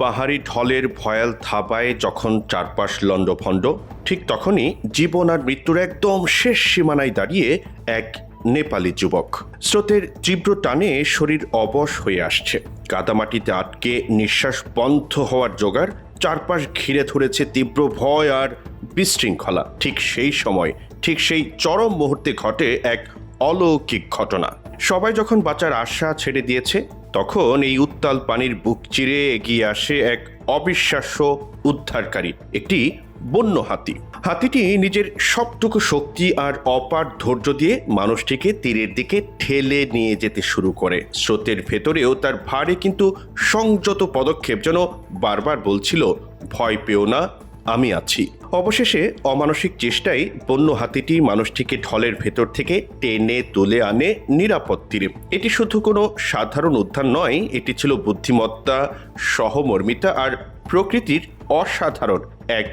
পাহাড়ি ঢলের ভয়াল থাবায় যখন চারপাশ লণ্ডভণ্ড, ঠিক তখনই জীবন আর মৃত্যুর একদম শেষ সীমানায় দাঁড়িয়ে এক নেপালি যুবক। স্রোতের তীব্র টানে শরীর অবশ হয়ে আসছে, কাদামাটিতে আটকে নিঃশ্বাস বন্ধ হওয়ার জোগাড়, চারপাশ ঘিরে ধরেছে তীব্র ভয় আর বিশৃঙ্খলা। ঠিক সেই সময়, ঠিক সেই চরম মুহূর্তে ঘটে এক অলৌকিক ঘটনা। সবাই যখন বাঁচার আশা ছেড়ে দিয়েছে, তখন এই উত্তাল পানির বুক চিরে এগিয়ে আসে এক অবিশ্বাস্য উদ্ধারকারী, একটি বন্য হাতি। হাতিটি নিজের সবটুকু শক্তি আর অপার ধৈর্য দিয়ে মানুষটিকে তীরের দিকে ঠেলে নিয়ে যেতে শুরু করে। স্রোতের ভেতরেও তার ভারে কিন্তু সংযত পদক্ষেপ যেন বারবার বলছিল, ভয় পেও না, আমি আছি। অবশেষে অমানসিক চেষ্টায় বন্য হাতিটি মানুষটিকে ঢলের ভেতর থেকে টেনে তুলে আনে নিরাপদ তীরে। এটি শুধু কোনো সাধারণ উদ্ধার নয়, এটি ছিল বুদ্ধিমত্তা, সহমর্মিতা আর প্রকৃতির অসাধারণ এক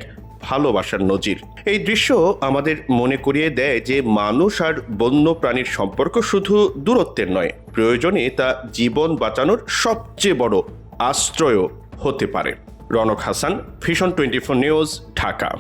ভালোবাসার নজির। এই দৃশ্য আমাদের মনে করিয়ে দেয় যে মানুষ আর বন্য প্রাণীর সম্পর্ক শুধু দূরত্বের নয়, প্রয়োজনে তা জীবন বাঁচানোর সবচেয়ে বড় আশ্রয় হতে পারে। Raunak Hasan, Vision 24 news, Dhaka.